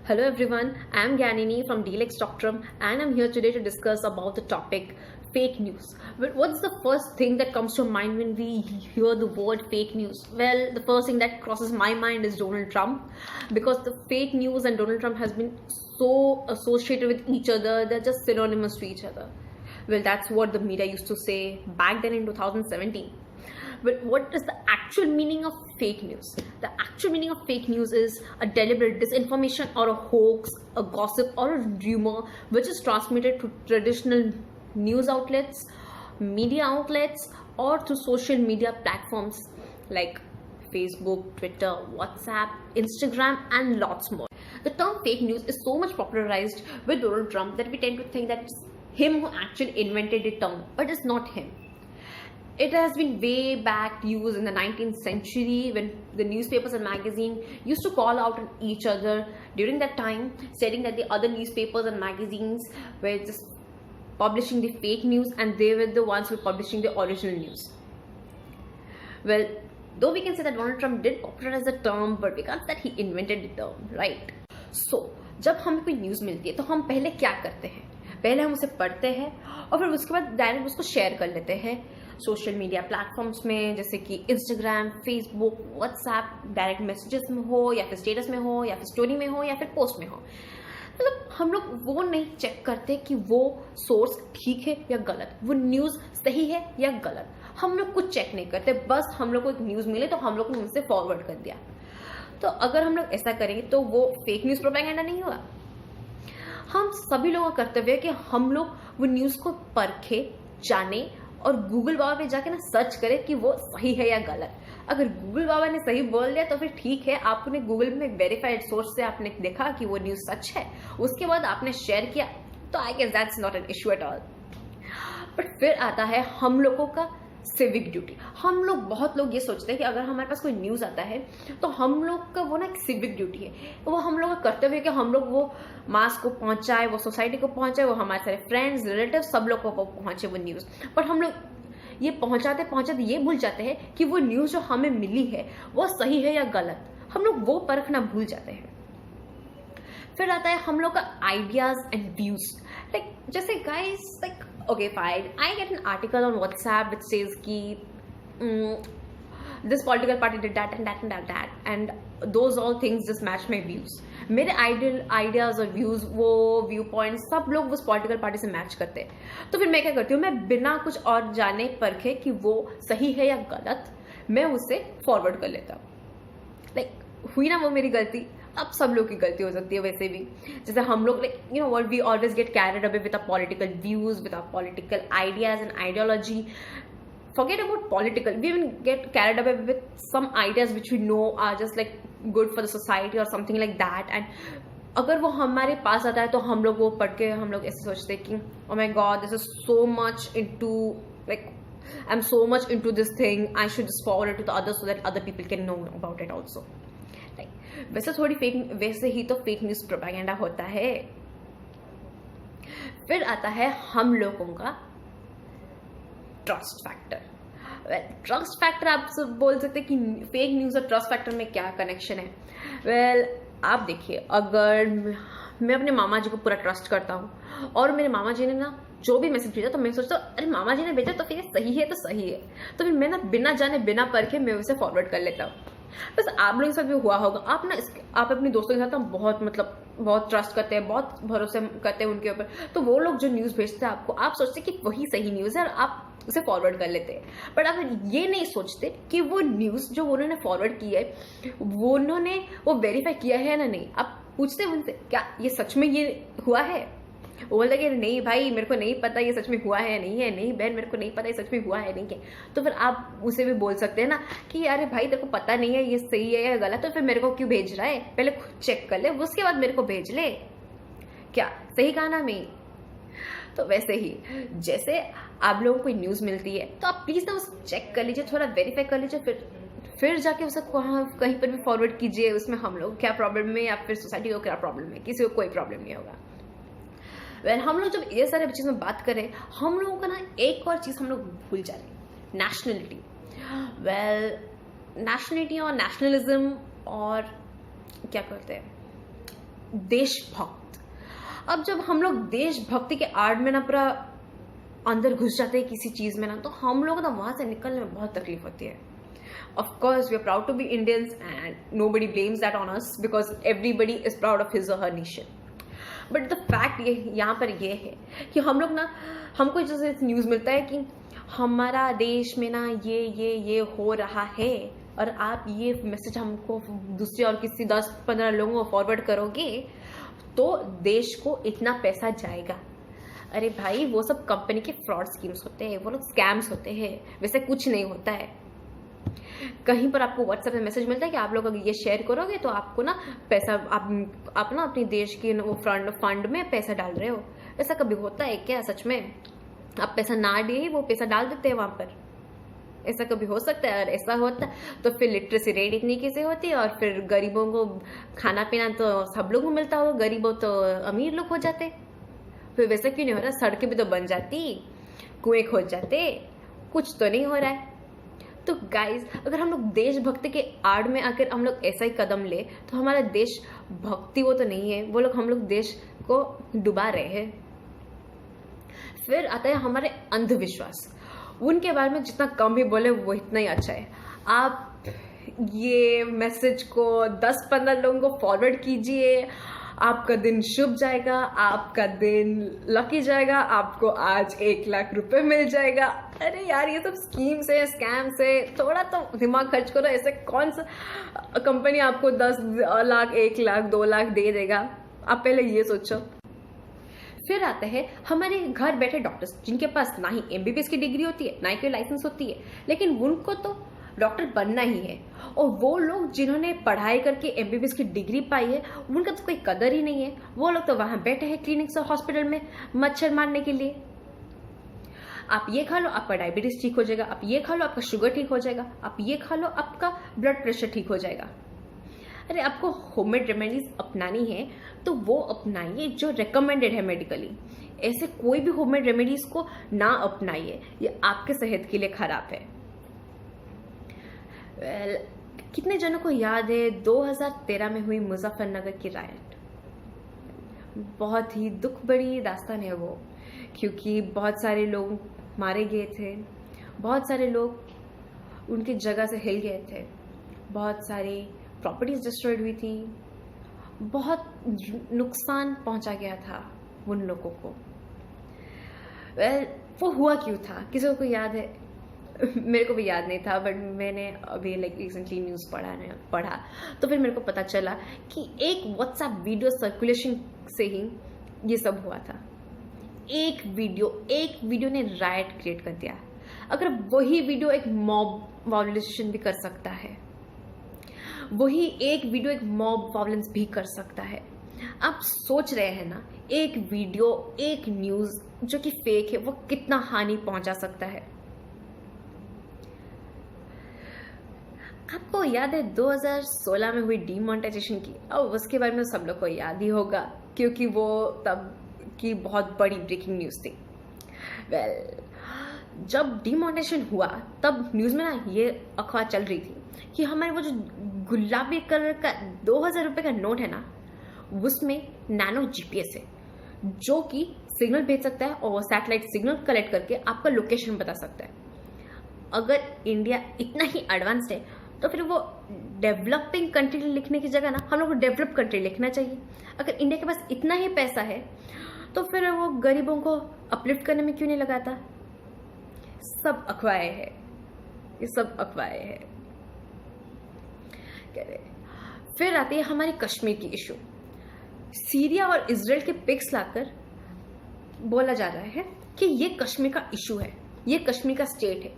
Hello everyone, I am Gyanini from Delex Doctrum and I'm here today to discuss about the topic fake news. But what's the first thing that comes to mind when we hear the word fake news? Well, the first thing that crosses my mind is Donald Trump, because the fake news and Donald Trump has been so associated with each other, they're just synonymous to each other. Well, that's what the media used to say back then in 2017. But what is the actual meaning of fake news? The actual meaning of fake news is a deliberate disinformation or a hoax, a gossip or a rumor which is transmitted to traditional news outlets, media outlets, or through social media platforms like Facebook, Twitter, WhatsApp, Instagram, and lots more. The term fake news is so much popularized with Donald Trump that we tend to think that it's him who actually invented the term, but it's not him. It has been way back used in the 19th century when the newspapers and magazines used to call out on each other during that time, stating that the other newspapers and magazines were just publishing the fake news and they were the ones who were publishing the original news. Well, though we can say that Donald Trump did popularize the term, but we can't say that he invented the term, right? So, जब हमें कोई news मिलती है तो हम पहले क्या करते हैं? पहले हम उसे पढ़ते हैं और फिर उसके बाद डायरेक्ट उसको शेयर कर लेते हैं सोशल मीडिया प्लेटफॉर्म्स में, जैसे कि Instagram, Facebook, WhatsApp, direct messages में हो या फिर स्टेटस में हो या फिर स्टोरी में हो या फिर पोस्ट में हो. मतलब हम लोग वो नहीं चेक करते कि वो सोर्स ठीक है या गलत, वो न्यूज़ सही है या गलत. हम लोग कुछ चेक नहीं करते, बस हम लोग को एक न्यूज़ मिले तो हम लोग ने उनसे फॉरवर्ड कर दिया. तो अगर हम लोग ऐसा करेंगे तो वो फेक न्यूज़ प्रोपेगेंडा नहीं होगा. हम सभी लोगों का कर्तव्य है कि हम लोग वो न्यूज़ को परखे, जाने और गूगल बाबा पे जाके ना सर्च करें कि वो सही है या गलत. अगर गूगल बाबा ने सही बोल दिया तो फिर ठीक है, आपने गूगल में वेरीफाइड सोर्स से आपने देखा कि वो न्यूज़ सच है, उसके बाद आपने शेयर किया, तो I guess that's not an issue at all. But फिर आता है हम लोगों का सिविक ड्यूटी. हम लोग बहुत लोग ये सोचते हैं कि अगर हमारे पास कोई न्यूज़ आता है तो हम लोग का वो ना एक सिविक ड्यूटी है, वो हम लोग का कर्तव्य है कि हम लोग वो मास को पहुंचाए, वो सोसाइटी को पहुंचाए, वो हमारे सारे फ्रेंड्स, रिलेटिव सब लोग को पहुंचे वो न्यूज़. पर हम लोग ये पहुंचाते पहुंचाते ये भूल जाते हैं कि वो न्यूज़ जो हमें मिली है वो सही है या गलत. हम लोग वो परखना भूल जाते हैं. फिर आता है हम लोग का आइडियाज एंड व्यूज. लाइक जैसे guys, like okay fine, I get an article on WhatsApp which says ki this political party did that and that and that that and those all things just match my views. मेरे ideas और views, वो view point सब लोग उस political party से match करते हैं. तो फिर मैं क्या करती हूँ, मैं बिना कुछ और जाने परखे कि वो सही है या गलत, मैं उसे फॉरवर्ड कर लेता हूँ. लाइक हुई ना वो मेरी गलती. अब सब लोग की गलती हो सकती है वैसे भी. जैसे हम लोग like you know what, we always get carried away with our political views, with our political ideas and ideology. Forget about political, we even get carried away with some ideas which we know are just like good for the society or something like that. And अगर वो हमारे पास आता है तो हम लोग वो पढ़ के हम लोग ऐसे सोचते हैं कि oh my god, this is so much into, like I'm so much into this thing, I should just forward it to the others so that other people can know about it also. वैसे थोड़ी fake, वैसे ही तो fake news propaganda होता है. फिर आता है हम लोगों का ट्रस्ट फैक्टर. ट्रस्ट फैक्टर आप सब बोल सकते हैं कि फेक न्यूज़ और ट्रस्ट फैक्टर में क्या कनेक्शन है. वेल आप देखिए, अगर मैं अपने मामा जी को पूरा ट्रस्ट करता हूँ और मेरे मामा जी ने ना जो भी मैसेज भेजा तो मैं सोचता हूँ अरे मामा जी ने भेजा तो फिर सही है तो सही है, तो फिर मैं ना बिना जाने बिना परखे मैं उसे फॉरवर्ड कर लेता हूँ. बस आप लोगों के साथ भी हुआ होगा. आप अपने दोस्तों के साथ बहुत ट्रस्ट करते हैं, बहुत भरोसे करते हैं उनके ऊपर, तो वो लोग जो न्यूज़ भेजते हैं आपको, आप सोचते हैं कि वही सही न्यूज़ है और आप उसे फॉरवर्ड कर लेते हैं. बट आप ये नहीं सोचते कि वो न्यूज़ जो उन्होंने फॉरवर्ड की है वो उन्होंने वो वेरीफाई किया है ना नहीं. आप पूछते हैं उनसे क्या ये सच में ये हुआ है. वो बोलता कि नहीं भाई मेरे को नहीं पता ये सच में हुआ है नहीं है, नहीं बहन मेरे को नहीं पता ये सच में हुआ है नहीं है. तो फिर आप उसे भी बोल सकते हैं ना कि अरे भाई तेरे को पता नहीं है ये सही है या गलत, तो फिर मेरे को क्यों भेज रहा है, पहले खुद चेक कर ले उसके बाद मेरे को भेज ले. क्या सही कहा ना मैं. तो वैसे ही जैसे आप लोगों को कोई न्यूज़ मिलती है तो आप प्लीज़ ना उसे चेक कर लीजिए, थोड़ा वेरीफाई कर लीजिए, फिर जाके उसे कहीं पर भी फॉरवर्ड कीजिए. उसमें हम लोग क्या प्रॉब्लम है या फिर सोसाइटी को क्या प्रॉब्लम है, किसी को कोई प्रॉब्लम नहीं होगा. वेल हम लोग जब ये सारे चीज़ में बात करें, हम लोगों का ना एक और चीज़ हम लोग भूल जा रहे हैं, नेशनलिटी. वेल नेशनलिटी और नेशनलिज्म और क्या करते हैं, देशभक्त। अब जब हम लोग देशभक्ति के आड़ में ना पूरा अंदर घुस जाते हैं किसी चीज में ना, तो हम लोगों को ना वहां से निकलने में बहुत तकलीफ होती है। Of course, we are proud to be Indians and nobody blames that on us because everybody is proud of his or her nation. But the fact ये यहाँ पर ये है कि हम लोग ना, हमको जैसे न्यूज़ मिलता है कि हमारा देश में ना ये हो रहा है, और आप ये मैसेज हमको दूसरे और किसी 10-15 लोगों को फॉरवर्ड करोगे तो देश को इतना पैसा जाएगा। अरे भाई, वो सब कंपनी के फ्रॉड स्कीम्स होते हैं, वो लोग स्कैम्स होते हैं, वैसे कुछ नहीं होता है। कहीं पर आपको व्हाट्सएप में मैसेज मिलता है कि आप लोग अगर ये शेयर करोगे तो आपको ना पैसा, आप ना अपने देश के वो फंड में पैसा डाल रहे हो। ऐसा कभी होता है क्या सच में? आप पैसा ना दिए वो पैसा डाल देते हैं वहां पर? ऐसा कभी हो सकता है? और ऐसा होता तो फिर लिटरेसी रेट इतनी कैसे होती है, और फिर गरीबों को खाना पीना तो सब लोग को मिलता होगा, गरीबों तो अमीर लोग हो जाते। फिर वैसा क्यों नहीं हो रहा? सड़कें भी तो बन जाती, कुएं खोद जाते, कुछ तो नहीं हो रहा है। तो गाइज, अगर हम लोग देशभक्ति के आड़ में आकर हम लोग ऐसा ही कदम ले तो हमारा देश भक्ति वो तो नहीं है, वो लोग हम लोग देश को डुबा रहे हैं। फिर आता है हमारे अंधविश्वास। उनके बारे में जितना कम भी बोले वो इतना ही अच्छा है। आप ये मैसेज को 10-15 लोगों को फॉरवर्ड कीजिए, आपका दिन शुभ जाएगा, आपका दिन लकी जाएगा, आपको आज 1 लाख रुपए मिल जाएगा। अरे यार, ये सब स्कीम्स है, स्कैम्स है, थोड़ा तो दिमाग खर्च करो। ऐसे कौन सा कंपनी आपको 10 लाख, 1 लाख, 2 लाख दे देगा? आप पहले ये सोचो। फिर आते हैं हमारे घर बैठे डॉक्टर्स, जिनके पास ना ही एमबीबीएस की डिग्री होती है, ना ही कोई लाइसेंस होती है, लेकिन उनको तो डॉक्टर बनना ही है। और वो लोग जिन्होंने पढ़ाई करके एमबीबीएस की डिग्री पाई है, उनका तो कोई कदर ही नहीं है। वो लोग तो वहां बैठे हैं क्लिनिक्स और हॉस्पिटल में मच्छर मारने के लिए। आप ये खा लो, आपका डायबिटीज ठीक हो जाएगा। आप ये खा लो, आपका शुगर ठीक हो जाएगा। आप ये खा लो, आपका ब्लड प्रेशर ठीक हो जाएगा। अरे, आपको होममेड रेमेडीज अपनानी है तो वो अपनाइए जो रिकमेंडेड है मेडिकली। ऐसे कोई भी होममेड रेमेडीज को ना अपनाइए, ये आपके सेहत के लिए खराब है। कितने जनों को याद है 2013 में हुई मुजफ्फरनगर की रायट? बहुत ही दुख बड़ी दास्तान है वो, क्योंकि बहुत सारे लोग मारे गए थे, बहुत सारे लोग उनकी जगह से हिल गए थे, बहुत सारी प्रॉपर्टीज डिस्ट्रॉयड हुई थी, बहुत नुकसान पहुंचा गया था उन लोगों को। वो हुआ क्यों था? किसी को याद है? मेरे को भी याद नहीं था, बट मैंने अभी रिसेंटली न्यूज़ पढ़ा तो फिर मेरे को पता चला कि एक व्हाट्सएप वीडियो सर्कुलेशन से ही ये सब हुआ था। एक वीडियो ने रायट क्रिएट कर दिया। अगर वही वीडियो एक मॉब वायलेशन भी कर सकता है, वही एक वीडियो एक मॉब वायलेंस भी कर सकता है। आप सोच रहे हैं ना, एक वीडियो, एक न्यूज़ जो कि फेक है, वो कितना हानि पहुंचा सकता है। आपको याद है 2016 में हुई डीमोनेटाइजेशन की? और उसके बारे में सब लोग को याद ही होगा, क्योंकि वो तब की बहुत बड़ी ब्रेकिंग न्यूज़ थी। जब डीमोनेटाइजेशन हुआ तब न्यूज़ में ना ये अफवाह चल रही थी कि हमारे वो जो गुलाबी कलर का 2000 रुपये का नोट है ना, उसमें नैनो जीपीएस है, जो कि सिग्नल भेज सकता है और सैटेलाइट सिग्नल कलेक्ट करके आपका लोकेशन बता सकता है। अगर इंडिया इतना ही एडवांस्ड है तो फिर वो डेवलपिंग कंट्री लिखने की जगह ना हम लोग को डेवलप कंट्री लिखना चाहिए। अगर इंडिया के पास इतना ही पैसा है तो फिर वो गरीबों को अपलिफ्ट करने में क्यों नहीं लगाता? सब अफवाहें हैं, ये सब अफवाहें हैं। फिर आती है हमारी कश्मीर की इशू। सीरिया और इजराइल के पिक्स लाकर बोला जा रहा है कि ये कश्मीर का इशू है, ये कश्मीर का स्टेट है,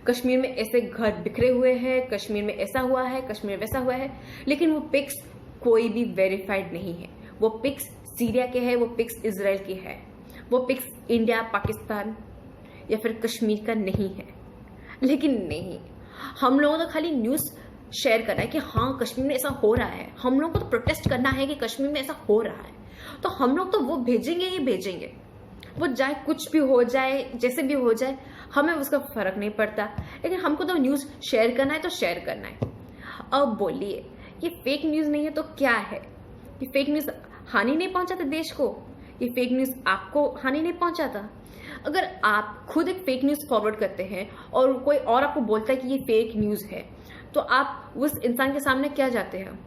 कश्मीर में ऐसे घर बिखरे हुए हैं, कश्मीर में ऐसा हुआ है, कश्मीर में वैसा हुआ है। लेकिन वो पिक्स कोई भी वेरीफाइड नहीं है। वो पिक्स सीरिया के है, वो पिक्स इजराइल की है, वो पिक्स इंडिया, पाकिस्तान या फिर कश्मीर का नहीं है। लेकिन नहीं, हम लोगों को खाली न्यूज़ शेयर करना है कि हाँ कश्मीर में ऐसा हो रहा है, हम लोगों को तो प्रोटेस्ट करना है कि कश्मीर में ऐसा हो रहा है, तो हम लोग तो वो भेजेंगे ही भेजेंगे। वो चाहे कुछ भी हो जाए, जैसे भी हो जाए, हमें उसका फर्क नहीं पड़ता। लेकिन हमको तो न्यूज़ शेयर करना है तो शेयर करना है। अब बोलिए, ये फेक न्यूज़ नहीं है तो क्या है? ये फेक न्यूज़ हानि नहीं पहुंचाता देश को, ये फेक न्यूज़ आपको हानि नहीं पहुंचाता? अगर आप खुद एक फेक न्यूज़ फॉरवर्ड करते हैं और कोई और आपको बोलता है कि ये फेक न्यूज़ है, तो आप उस इंसान के सामने क्या जाते हैं?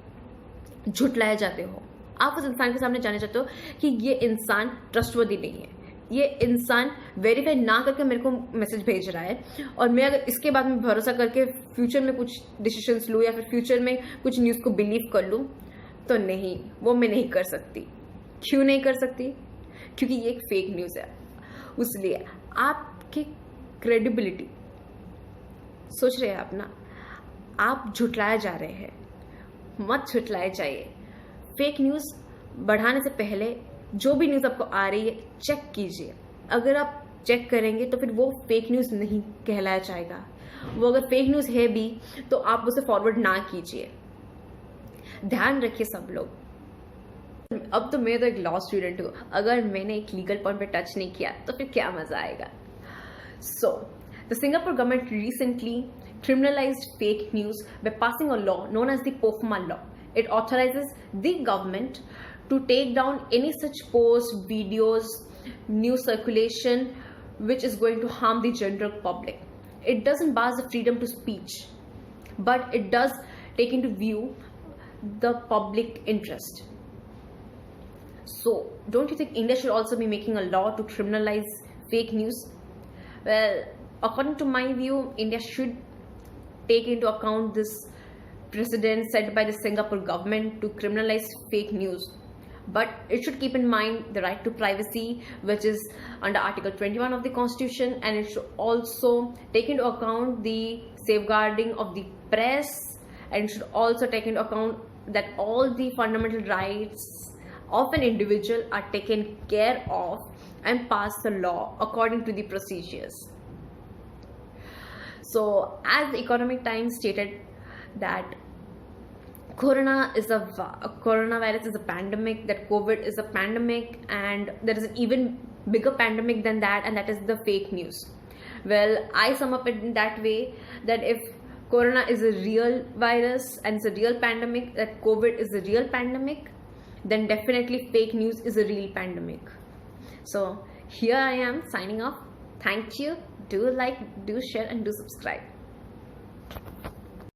झुटलाए जाते हो। आप उस इंसान के सामने जाने चाहते हो कि ये इंसान ट्रस्टवर्दी नहीं है, ये इंसान वेरीफाई ना करके मेरे को मैसेज भेज रहा है, और मैं अगर इसके बाद में भरोसा करके फ्यूचर में कुछ डिसीजंस लूँ या फिर फ्यूचर में कुछ न्यूज़ को बिलीव कर लूँ, तो नहीं, वो मैं नहीं कर सकती। क्यों नहीं कर सकती? क्योंकि ये एक फेक न्यूज़ है। इसलिए आपकी क्रेडिबिलिटी, सोच रहे हैं आप ना, आप झुटलाए जा रहे हैं, मत झुटलाए जाइए। फेक न्यूज़ बढ़ाने से पहले जो भी न्यूज़ आपको आ रही है चेक कीजिए। अगर आप चेक करेंगे तो फिर वो फेक न्यूज़ नहीं कहलाया जाएगा। वो अगर फेक न्यूज़ है भी तो आप उसे फॉरवर्ड ना कीजिए। ध्यान रखिए सब लोग। अब तो मैं तो एक लॉ स्टूडेंट हूँ, अगर मैंने एक लीगल पॉइंट पे टच नहीं किया तो फिर क्या मजा आएगा। So the Singapore government recently criminalized fake news by passing a law known as the POFMA law. It authorizes the government to take down any such posts, videos, news circulation which is going to harm the general public. It doesn't bar the freedom to speech, but it does take into view the public interest. So, don't you think India should also be making a law to criminalize fake news? Well, according to my view, India should take into account this precedent set by the Singapore government to criminalize fake news. But it should keep in mind the right to privacy, which is under Article 21 of the Constitution, and it should also take into account the safeguarding of the press, and it should also take into account that all the fundamental rights of an individual are taken care of and pass the law according to the procedures. So, as the Economic Times stated that coronavirus is a pandemic, that COVID is a pandemic, and there is an even bigger pandemic than that, and that is the fake news. Well, I sum up it in that way, that if corona is a real virus and it's a real pandemic, that COVID is a real pandemic, then definitely fake news is a real pandemic. So here I am signing off. Thank you. Do like, do share, and do subscribe.